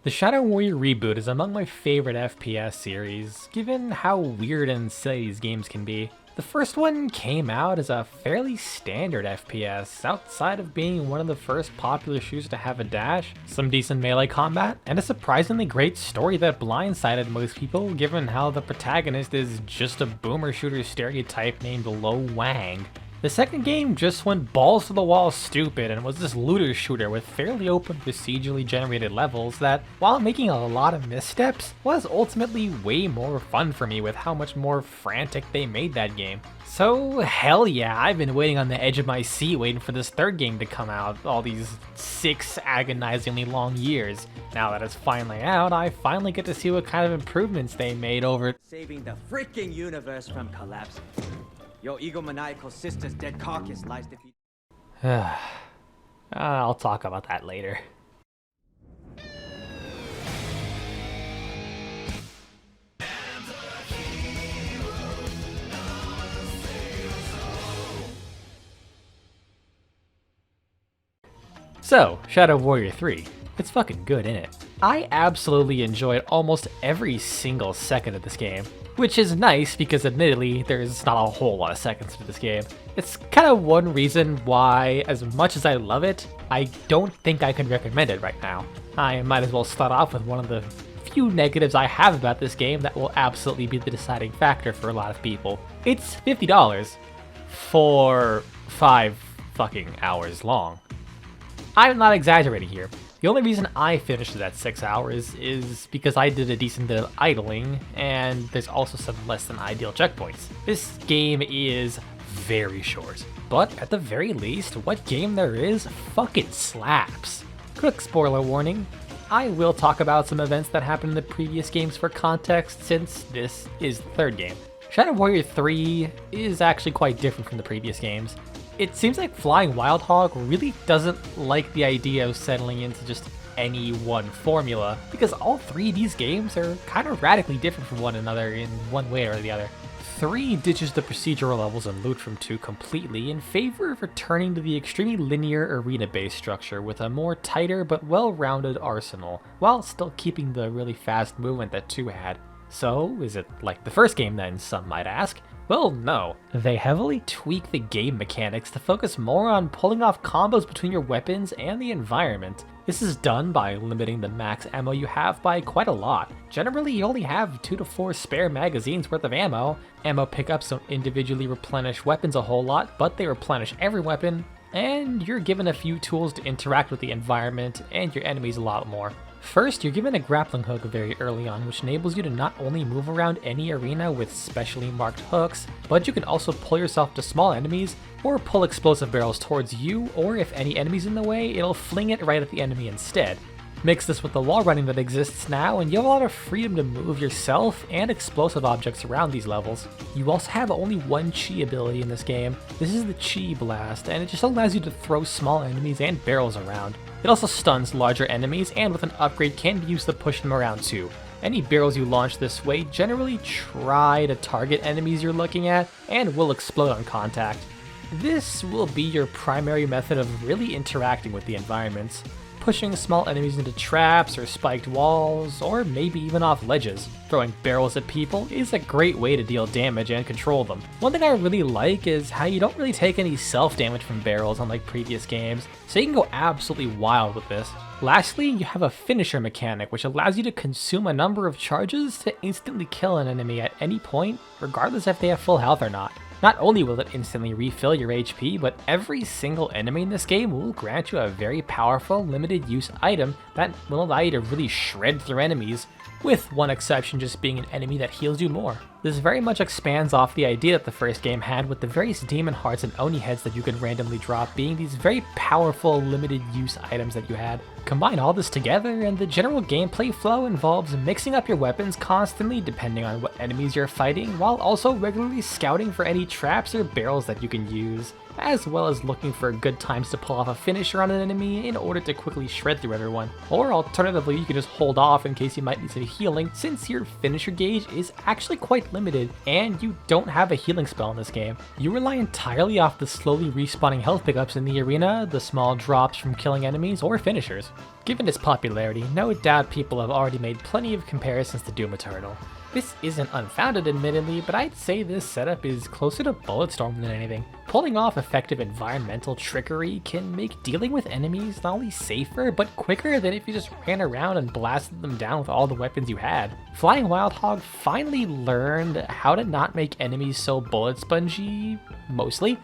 The Shadow Warrior reboot is among my favorite FPS series, given how weird and silly these games can be. The first one came out as a fairly standard FPS, outside of being one of the first popular shooters to have a dash, some decent melee combat, and a surprisingly great story that blindsided most people given how the protagonist is just a boomer shooter stereotype named Lo Wang. The second game just went balls to the wall stupid and was this looter shooter with fairly open procedurally generated levels that, while making a lot of missteps, was ultimately way more fun for me with how much more frantic they made that game. So hell yeah, I've been waiting on the edge of my seat waiting for this third game to come out all these 6 agonizingly long years. Now that it's finally out, I finally get to see what kind of improvements they made over saving the freaking universe from collapsing. Your egomaniacal sister's dead carcass lies defeated. I'll talk about that later. So, Shadow Warrior 3. It's fucking good, innit? I absolutely enjoyed almost every single second of this game. Which is nice because admittedly, there's not a whole lot of seconds to this game. It's kind of one reason why, as much as I love it, I don't think I can recommend it right now. I might as well start off with one of the few negatives I have about this game that will absolutely be the deciding factor for a lot of people. It's $50 for 5 fucking hours long. I'm not exaggerating here. The only reason I finished it at 6 hours is because I did a decent bit of idling, and there's also some less than ideal checkpoints. This game is very short, but at the very least, what game there is fucking slaps. Quick spoiler warning, I will talk about some events that happened in the previous games for context since this is the third game. Shadow Warrior 3 is actually quite different from the previous games. It seems like Flying Wild Hog really doesn't like the idea of settling into just any one formula, because all 3 of these games are kind of radically different from one another in one way or the other. 3 ditches the procedural levels and loot from 2 completely in favor of returning to the extremely linear arena-based structure with a more tighter but well-rounded arsenal, while still keeping the really fast movement that 2 had. So, is it like the first game then, some might ask? Well, no. They heavily tweak the game mechanics to focus more on pulling off combos between your weapons and the environment. This is done by limiting the max ammo you have by quite a lot. Generally, you only have 2 to 4 spare magazines worth of ammo. Ammo pickups don't individually replenish weapons a whole lot, but they replenish every weapon, and you're given a few tools to interact with the environment and your enemies a lot more. First, you're given a grappling hook very early on, which enables you to not only move around any arena with specially marked hooks, but you can also pull yourself to small enemies, or pull explosive barrels towards you, or if any enemy's in the way, it'll fling it right at the enemy instead. Mix this with the wall running that exists now, and you have a lot of freedom to move yourself and explosive objects around these levels. You also have only one chi ability in this game. This is the Chi Blast, and it just allows you to throw small enemies and barrels around. It also stuns larger enemies, and with an upgrade can be used to push them around too. Any barrels you launch this way generally try to target enemies you're looking at, and will explode on contact. This will be your primary method of really interacting with the environments, pushing small enemies into traps or spiked walls, or maybe even off ledges. Throwing barrels at people is a great way to deal damage and control them. One thing I really like is how you don't really take any self-damage from barrels unlike previous games, so you can go absolutely wild with this. Lastly, you have a finisher mechanic which allows you to consume a number of charges to instantly kill an enemy at any point, regardless if they have full health or not. Not only will it instantly refill your HP, but every single enemy in this game will grant you a very powerful, limited use item that will allow you to really shred through enemies, with one exception just being an enemy that heals you more. This very much expands off the idea that the first game had with the various demon hearts and oni heads that you could randomly drop being these very powerful, limited use items that you had. Combine all this together, and the general gameplay flow involves mixing up your weapons constantly depending on what enemies you're fighting, while also regularly scouting for any traps or barrels that you can use, as well as looking for good times to pull off a finisher on an enemy in order to quickly shred through everyone. Or alternatively, you can just hold off in case you might need some healing, since your finisher gauge is actually quite limited, and you don't have a healing spell in this game. You rely entirely off the slowly respawning health pickups in the arena, the small drops from killing enemies, or finishers. Given its popularity, no doubt people have already made plenty of comparisons to Doom Eternal. This isn't unfounded admittedly, but I'd say this setup is closer to Bulletstorm than anything. Pulling off effective environmental trickery can make dealing with enemies not only safer, but quicker than if you just ran around and blasted them down with all the weapons you had. Flying Wild Hog finally learned how to not make enemies so bullet spongy, mostly.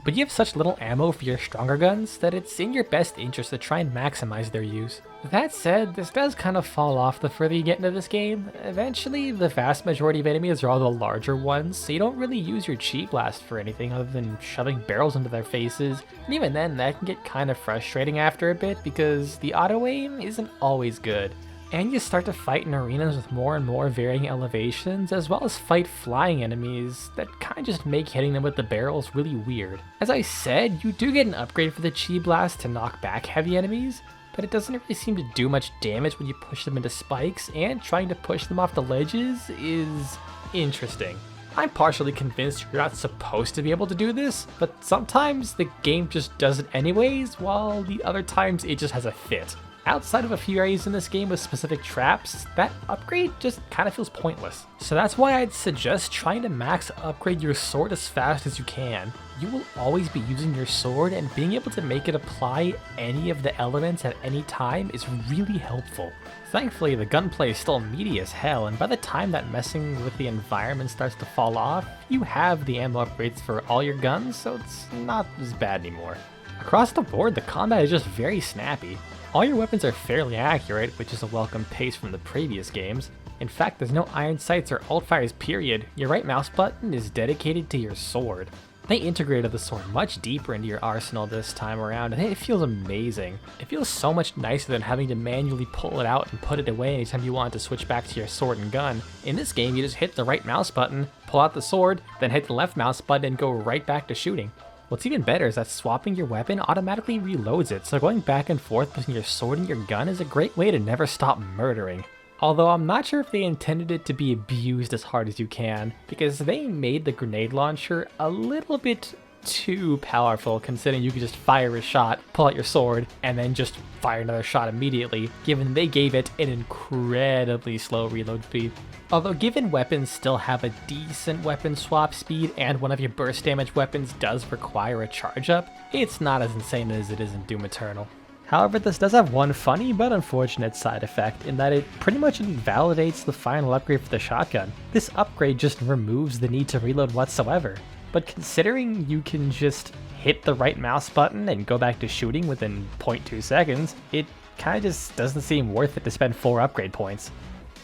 But you have such little ammo for your stronger guns that it's in your best interest to try and maximize their use. That said, this does kind of fall off the further you get into this game. Eventually, the vast majority of enemies are all the larger ones, so you don't really use your Chi Blast for anything other than shoving barrels into their faces. And even then, that can get kind of frustrating after a bit because the auto aim isn't always good. And you start to fight in arenas with more and more varying elevations, as well as fight flying enemies that kind of just make hitting them with the barrels really weird. As I said, you do get an upgrade for the Chi Blast to knock back heavy enemies, but it doesn't really seem to do much damage when you push them into spikes, and trying to push them off the ledges is interesting. I'm partially convinced you're not supposed to be able to do this, but sometimes the game just does it anyways, while the other times it just has a fit. Outside of a few areas in this game with specific traps, that upgrade just kind of feels pointless. So that's why I'd suggest trying to max upgrade your sword as fast as you can. You will always be using your sword, and being able to make it apply any of the elements at any time is really helpful. Thankfully, the gunplay is still meaty as hell, and by the time that messing with the environment starts to fall off, you have the ammo upgrades for all your guns, so it's not as bad anymore. Across the board, the combat is just very snappy. All your weapons are fairly accurate, which is a welcome pace from the previous games. In fact, there's no iron sights or alt fires period. Your right mouse button is dedicated to your sword. They integrated the sword much deeper into your arsenal this time around, and it feels amazing. It feels so much nicer than having to manually pull it out and put it away anytime you want to switch back to your sword and gun. In this game, you just hit the right mouse button, pull out the sword, then hit the left mouse button and go right back to shooting. What's even better is that swapping your weapon automatically reloads it, so going back and forth between your sword and your gun is a great way to never stop murdering. Although I'm not sure if they intended it to be abused as hard as you can, because they made the grenade launcher a little bit too powerful, considering you could just fire a shot, pull out your sword, and then just fire another shot immediately, given they gave it an incredibly slow reload speed. Although given weapons still have a decent weapon swap speed and one of your burst damage weapons does require a charge up, it's not as insane as it is in Doom Eternal. However, this does have one funny but unfortunate side effect in that it pretty much invalidates the final upgrade for the shotgun. This upgrade just removes the need to reload whatsoever. But considering you can just hit the right mouse button and go back to shooting within 0.2 seconds, it kinda just doesn't seem worth it to spend 4 upgrade points.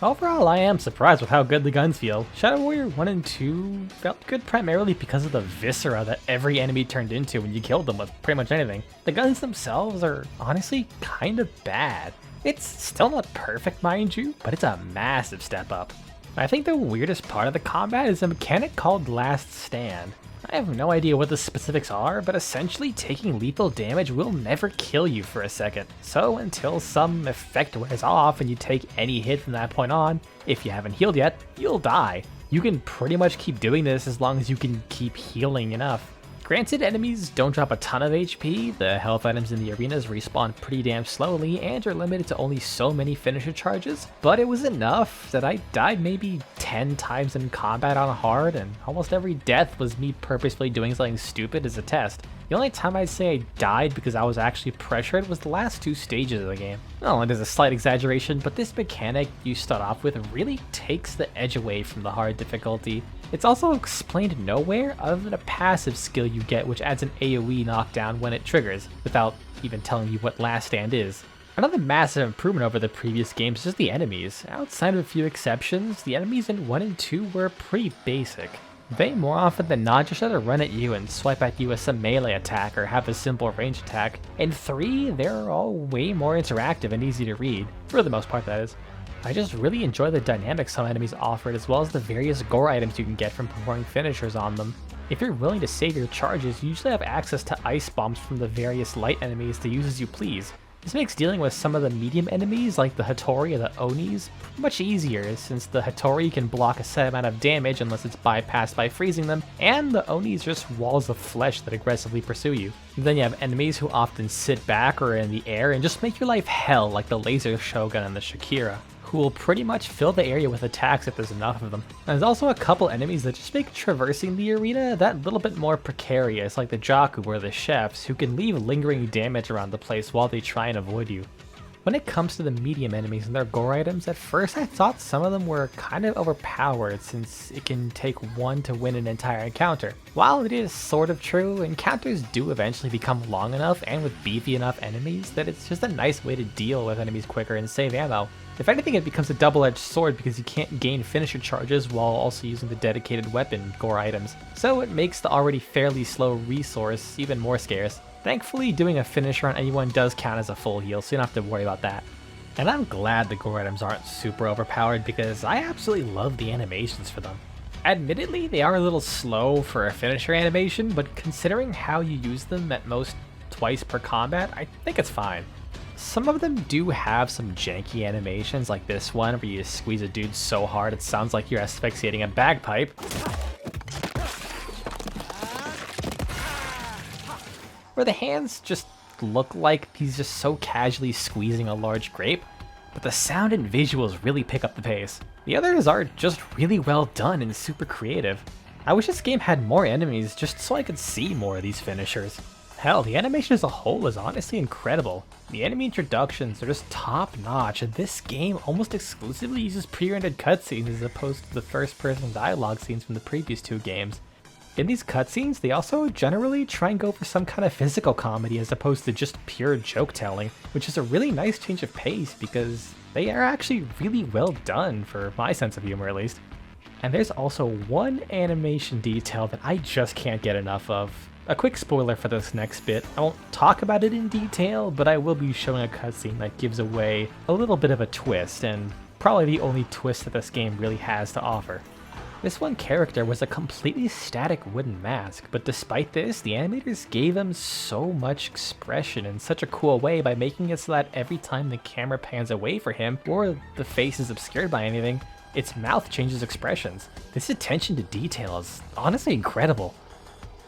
Overall, I am surprised with how good the guns feel. Shadow Warrior 1 and 2 felt good primarily because of the viscera that every enemy turned into when you killed them with pretty much anything. The guns themselves are honestly kind of bad. It's still not perfect, mind you, but it's a massive step up. I think the weirdest part of the combat is a mechanic called Last Stand. I have no idea what the specifics are, but essentially taking lethal damage will never kill you for a second. So until some effect wears off and you take any hit from that point on, if you haven't healed yet, you'll die. You can pretty much keep doing this as long as you can keep healing enough. Granted, enemies don't drop a ton of HP, the health items in the arenas respawn pretty damn slowly and are limited to only so many finisher charges, but it was enough that I died maybe 10 times in combat on hard, and almost every death was me purposefully doing something stupid as a test. The only time I'd say I died because I was actually pressured was the last 2 stages of the game. Oh, it is a slight exaggeration, but this mechanic you start off with really takes the edge away from the hard difficulty. It's also explained nowhere other than a passive skill you get which adds an AoE knockdown when it triggers, without even telling you what Last Stand is. Another massive improvement over the previous games is just the enemies. Outside of a few exceptions, the enemies in 1 and 2 were pretty basic. They more often than not just try to run at you and swipe at you with some melee attack or have a simple range attack. In 3, they're all way more interactive and easy to read, for the most part that is. I just really enjoy the dynamics some enemies offered, as well as the various gore items you can get from performing finishers on them. If you're willing to save your charges, you usually have access to ice bombs from the various light enemies to use as you please. This makes dealing with some of the medium enemies like the Hattori or the Onis much easier, since the Hattori can block a set amount of damage unless it's bypassed by freezing them, and the Onis are just walls of flesh that aggressively pursue you. Then you have enemies who often sit back or in the air and just make your life hell, like the Laser Shogun and the Shakira, who will pretty much fill the area with attacks if there's enough of them. And there's also a couple enemies that just make traversing the arena that little bit more precarious, like the Jaku or the Chefs, who can leave lingering damage around the place while they try and avoid you. When it comes to the medium enemies and their gore items, at first I thought some of them were kind of overpowered since it can take one to win an entire encounter. While it is sort of true, encounters do eventually become long enough and with beefy enough enemies that it's just a nice way to deal with enemies quicker and save ammo. If anything, it becomes a double-edged sword because you can't gain finisher charges while also using the dedicated weapon gore items, so it makes the already fairly slow resource even more scarce. Thankfully, doing a finisher on anyone does count as a full heal, so you don't have to worry about that. And I'm glad the gore items aren't super overpowered because I absolutely love the animations for them. Admittedly, they are a little slow for a finisher animation, but considering how you use them at most twice per combat, I think it's fine. Some of them do have some janky animations, like this one where you squeeze a dude so hard it sounds like you're asphyxiating a bagpipe. Where the hands just look like he's just so casually squeezing a large grape, but the sound and visuals really pick up the pace. The others are just really well done and super creative. I wish this game had more enemies just so I could see more of these finishers. Hell, the animation as a whole is honestly incredible. The enemy introductions are just top notch, and this game almost exclusively uses pre-rendered cutscenes as opposed to the first-person dialogue scenes from the previous two games. In these cutscenes, they also generally try and go for some kind of physical comedy as opposed to just pure joke telling, which is a really nice change of pace because they are actually really well done for my sense of humor at least. And there's also one animation detail that I just can't get enough of. A quick spoiler for this next bit, I won't talk about it in detail, but I will be showing a cutscene that gives away a little bit of a twist, and probably the only twist that this game really has to offer. This one character was a completely static wooden mask, but despite this, the animators gave him so much expression in such a cool way by making it so that every time the camera pans away for him, or the face is obscured by anything, its mouth changes expressions. This attention to detail is honestly incredible.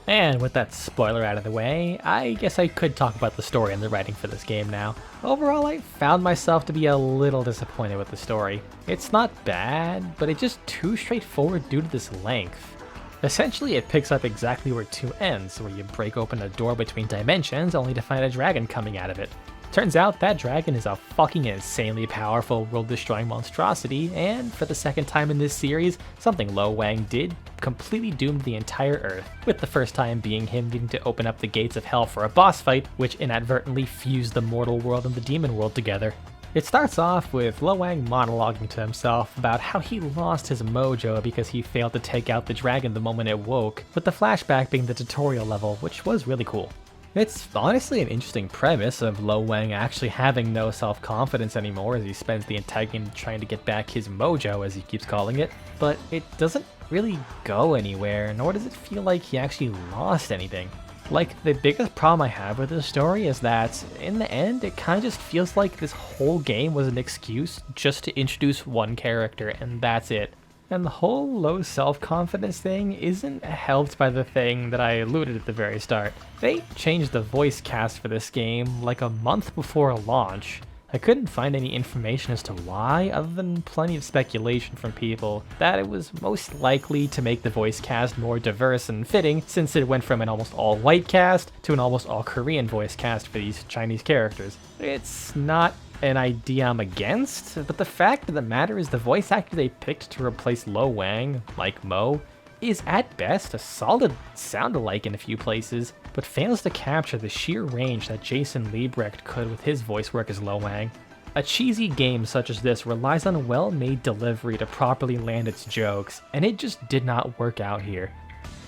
And with that spoiler out of the way, I guess I could talk about the story and the writing for this game now. Overall, I found myself to be a little disappointed with the story. It's not bad, but it's just too straightforward due to this length. Essentially, it picks up exactly where 2 ends, where you break open a door between dimensions only to find a dragon coming out of it. Turns out that dragon is a fucking insanely powerful world-destroying monstrosity, and for the second time in this series, something Lo Wang did completely doomed the entire Earth, with the first time being him needing to open up the gates of hell for a boss fight, which inadvertently fused the mortal world and the demon world together. It starts off with Lo Wang monologuing to himself about how he lost his mojo because he failed to take out the dragon the moment it woke, with the flashback being the tutorial level, which was really cool. It's honestly an interesting premise of Lo Wang actually having no self-confidence anymore as he spends the entire game trying to get back his mojo, as he keeps calling it, but it doesn't really go anywhere, nor does it feel like he actually lost anything. Like, the biggest problem I have with this story is that, in the end, it kind of just feels like this whole game was an excuse just to introduce one character, and that's it. And the whole low self-confidence thing isn't helped by the thing that I alluded at the very start. They changed the voice cast for this game like a month before launch. I couldn't find any information as to why, other than plenty of speculation from people that it was most likely to make the voice cast more diverse and fitting, since it went from an almost all-white cast to an almost all-Korean voice cast for these Chinese characters. It's not an idea I'm against, but the fact of the matter is the voice actor they picked to replace Lo Wang, like Mo, is at best a solid sound-alike in a few places, but fails to capture the sheer range that Jason Liebrecht could with his voice work as Lo Wang. A cheesy game such as this relies on a well-made delivery to properly land its jokes, and it just did not work out here.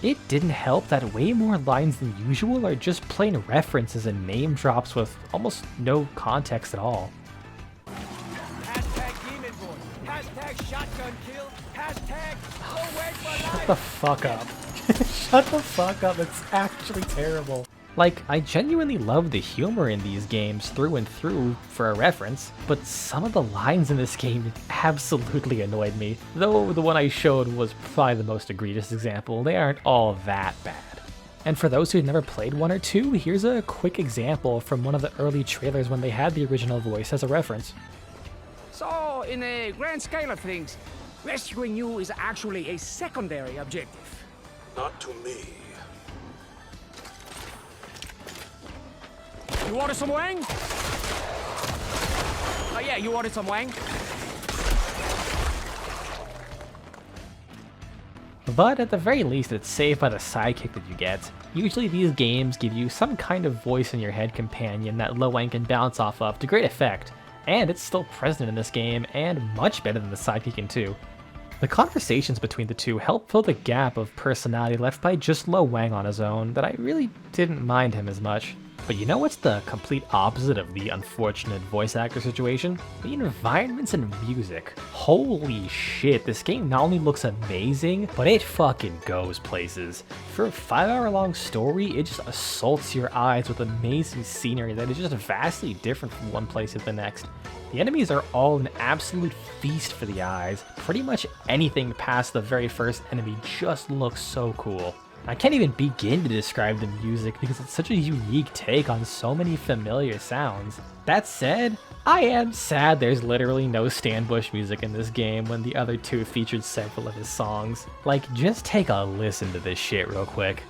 It didn't help that way more lines than usual are just plain references and name drops with almost no context at all. Hashtag demon boy. Hashtag shotgun kill. Hashtag low wag for life. Shut the fuck up. Shut the fuck up, it's actually terrible. Like, I genuinely love the humor in these games through and through for a reference, but some of the lines in this game absolutely annoyed me, though the one I showed was probably the most egregious example. They aren't all that bad. And for those who've never played 1 or 2, here's a quick example from one of the early trailers when they had the original voice as a reference. So, in a grand scale of things, rescuing you is actually a secondary objective. Not to me. You order some wang? Oh yeah, you ordered some wang? But at the very least, it's saved by the sidekick that you get. Usually these games give you some kind of voice in your head companion that Lo Wang can bounce off of to great effect, and it's still present in this game, and much better than the sidekick in 2. The conversations between the two help fill the gap of personality left by just Lo Wang on his own that I really didn't mind him as much. But you know what's the complete opposite of the unfortunate voice actor situation? The environments and music. Holy shit, this game not only looks amazing, but it fucking goes places. For a 5-hour-long story, it just assaults your eyes with amazing scenery that is just vastly different from one place to the next. The enemies are all an absolute feast for the eyes. Pretty much anything past the very first enemy just looks so cool. I can't even begin to describe the music because it's such a unique take on so many familiar sounds. That said, I am sad there's literally no Stan Bush music in this game when the other 2 featured several of his songs. Like, just take a listen to this shit real quick.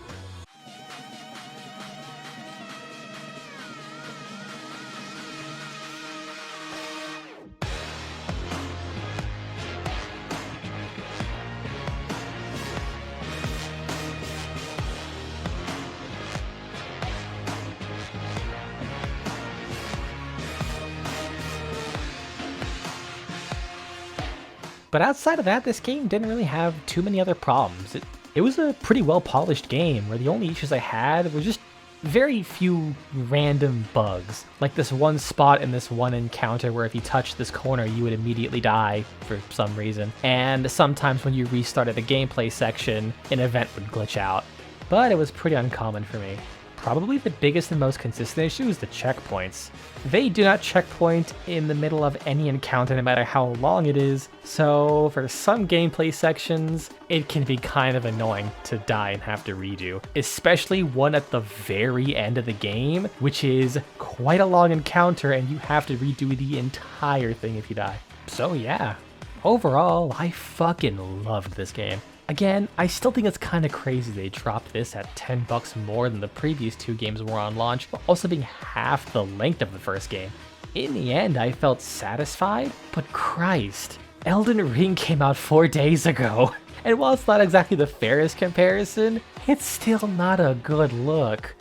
But outside of that, this game didn't really have too many other problems. It was a pretty well polished game where the only issues I had were just very few random bugs. Like this one spot in this one encounter where if you touched this corner you would immediately die for some reason. And sometimes when you restarted the gameplay section, an event would glitch out. But it was pretty uncommon for me. Probably the biggest and most consistent issue is the checkpoints. They do not checkpoint in the middle of any encounter no matter how long it is, so for some gameplay sections, it can be kind of annoying to die and have to redo. Especially one at the very end of the game, which is quite a long encounter and you have to redo the entire thing if you die. So yeah, overall, I fucking loved this game. Again, I still think it's kind of crazy they dropped this at $10 more than the previous 2 games were on launch, while also being half the length of the first game. In the end, I felt satisfied, but Christ, Elden Ring came out 4 days ago, and while it's not exactly the fairest comparison, it's still not a good look.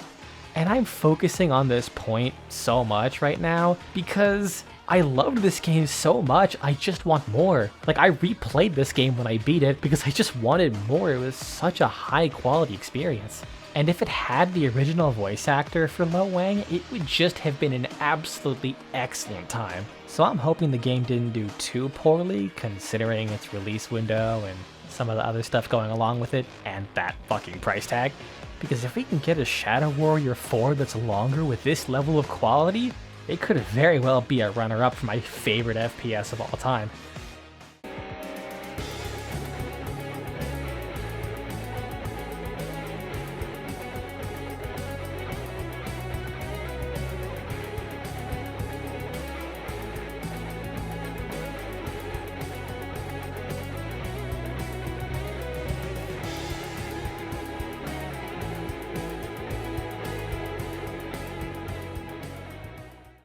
And I'm focusing on this point so much right now because I loved this game so much, I just want more. Like, I replayed this game when I beat it because I just wanted more. It was such a high quality experience. And if it had the original voice actor for Lo Wang, it would just have been an absolutely excellent time. So I'm hoping the game didn't do too poorly considering its release window and some of the other stuff going along with it, and that fucking price tag. Because if we can get a Shadow Warrior 4 that's longer with this level of quality, it could very well be a runner-up for my favorite FPS of all time.